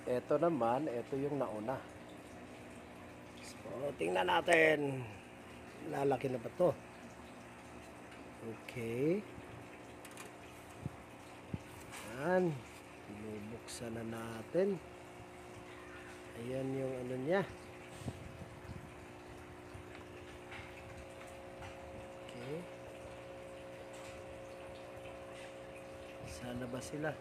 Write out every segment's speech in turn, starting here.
Ito naman, ito yung nauna. So, tingnan natin. Lalaki na ba to? Okay. Yan. Binubuksan na natin. Ayan yung ano niya. Okay. Sana ba sila?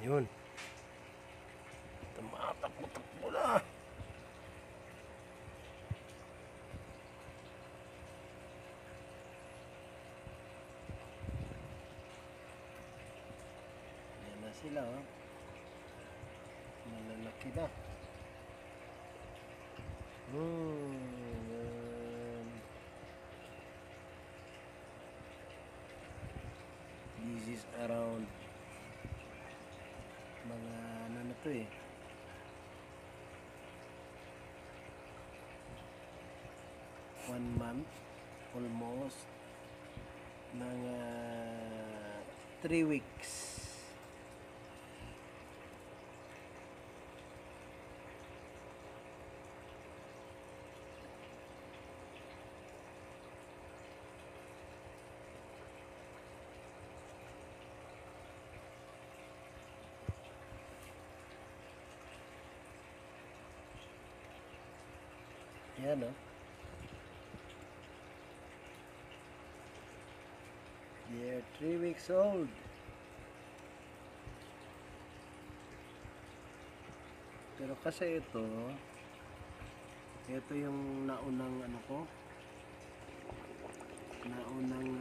Yun. Tumatakbo-takbo na. Yan na sila, oh. Malalaki na. Yan. This is around mga ano na to eh. 1 month almost ng 3 weeks. Yan, oh. They're 3 weeks old. Pero kasi ito yung naunang ano ko, naunang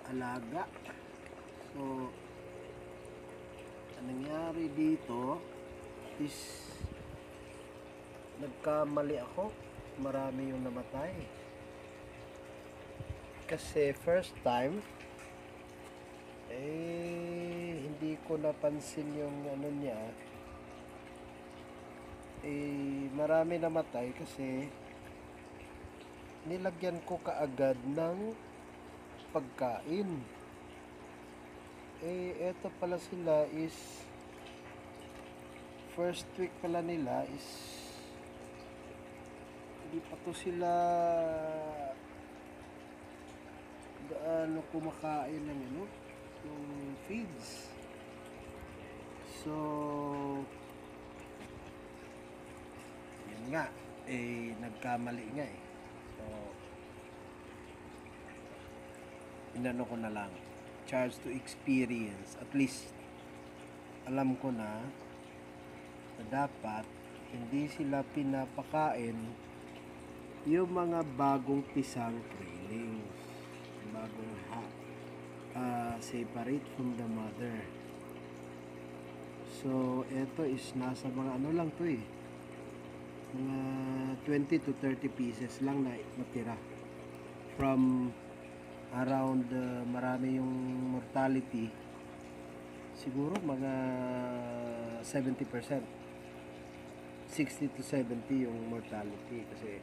alaga. So, anong nangyari dito is nagkamali ako. Marami yung namatay. Kasi first time hindi ko napansin yung ano niya. Marami namatay kasi nilagyan ko kaagad ng pagkain. Eto pala sila is first week pala nila is hindi pa to sila gaano kumakain ng ano, yung feeds. So, yun nga, nagkamali nga eh. So, inano ko na lang, charge to experience. At least, alam ko na dapat hindi sila pinapakain yung mga bagong pisang krillings, bagong separate from the mother. So eto is nasa mga ano lang to eh, mga 20 to 30 pieces lang na natira from around marami yung mortality, siguro mga 70%, 60 to 70 yung mortality kasi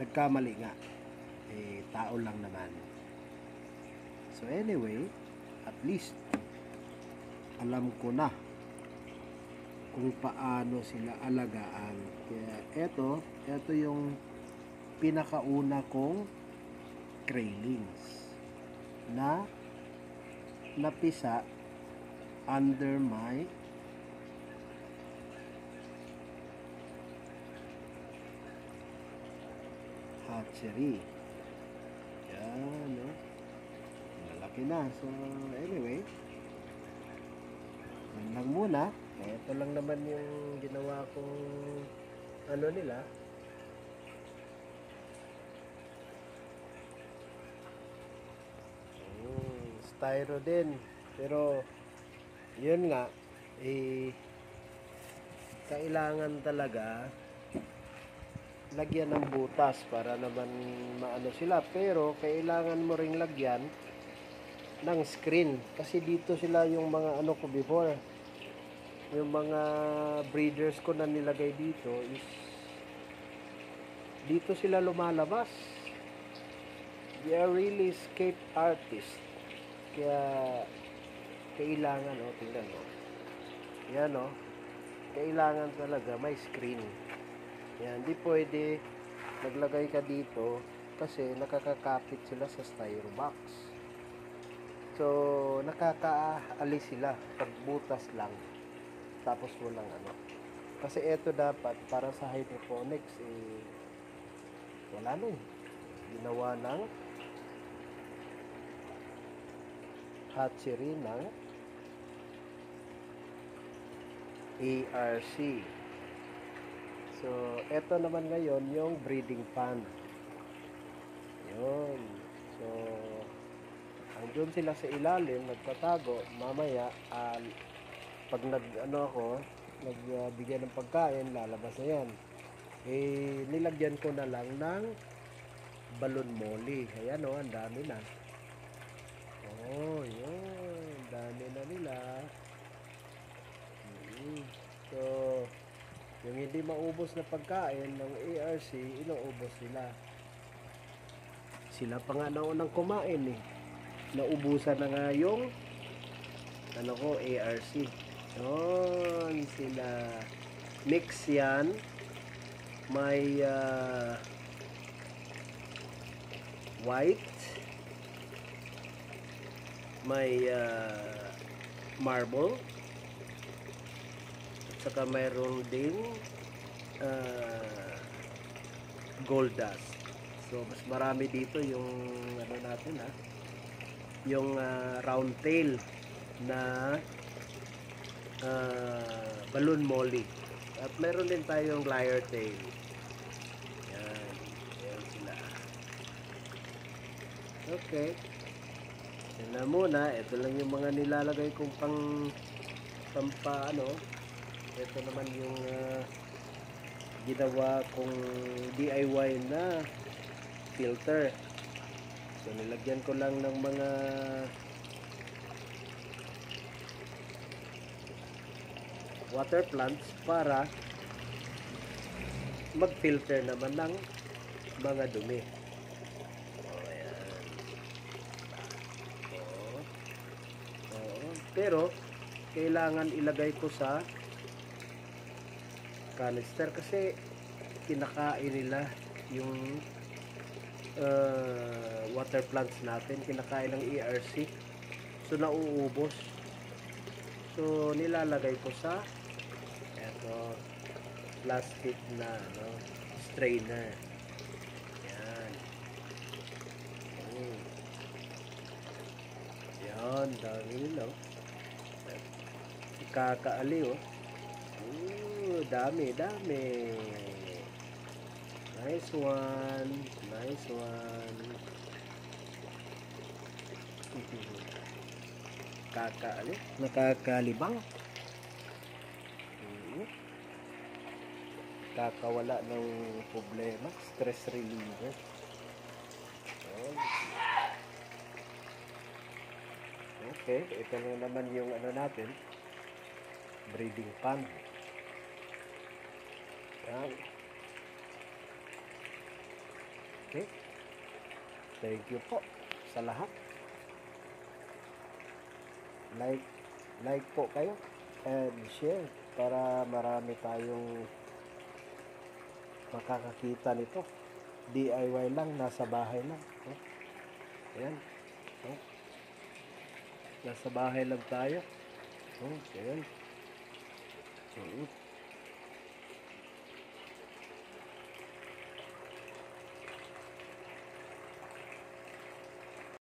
nagkamali nga, tao lang naman. So anyway, at least alam ko na kung paano sila alagaan. Kaya eto yung pinakauna kong krillings na napisa under my hatchery. Yan, no? Malaki na. So, anyway, yun lang muna. Ito lang naman yung ginawa kong ano nila. Styro din. Pero, yun nga, kailangan talaga lagyan ng butas para naman maano sila, pero kailangan mo ring lagyan ng screen kasi dito sila yung mga ano ko before, yung mga breeders ko na nilagay dito is dito sila lumalabas. They are really escape artists. Kaya kailangan, tingnan mo. Yan, kailangan talaga may screen. Yan, di pwede naglagay ka dito kasi nakakakapit sila sa styro box. So, nakakaalis sila pag butas lang. Tapos walang Kasi ito dapat para sa hydroponics wala na ginawa ng hatchery ng ARC. So, ito naman ngayon yung breeding pan. Yun. So, andun sila sa ilalim, nagtatago. Mamaya, pag nagbigay ng pagkain, lalabas na yan. Nilagyan ko na lang ng balon molly. Ayan ang dami na. Yun. Dami na nila. So, yung hindi maubos na pagkain ng ARC, inuubos nila. Sila pa nga naunang kumain Naubusan na nga yung ARC. Yun, sila. Mix yan. May white. May marble. At saka mayroon ding gold dust. So, mas marami dito yung natin yung round tail na balloon molly. At meron din tayong lyre tail. Yan. Yan sila. Okay. Yan na muna. Ito lang yung mga nilalagay kong Ito naman yung ginawa kong DIY na filter. So, nilagyan ko lang ng mga water plants para mag-filter naman ng mga dumi. Ayan. Pero kailangan ilagay ko sa canister kasi kinakain nila yung water plants natin, kinakain ng ERC, so nauubos. So nilalagay ko sa plastic na strainer. Yan. Yan, dami nila. Kakaali dami. Nice one. Kakaali, nakakalibang. Kakawala ng problema, stress reliever. Okay, ito na naman yung natin, breeding pan. Yan. Okay, thank you po sa lahat. Like po kayo and share para marami tayong makakakita nito. DIY lang, nasa bahay lang. Ayan. Nasa bahay lang tayo. Ayan.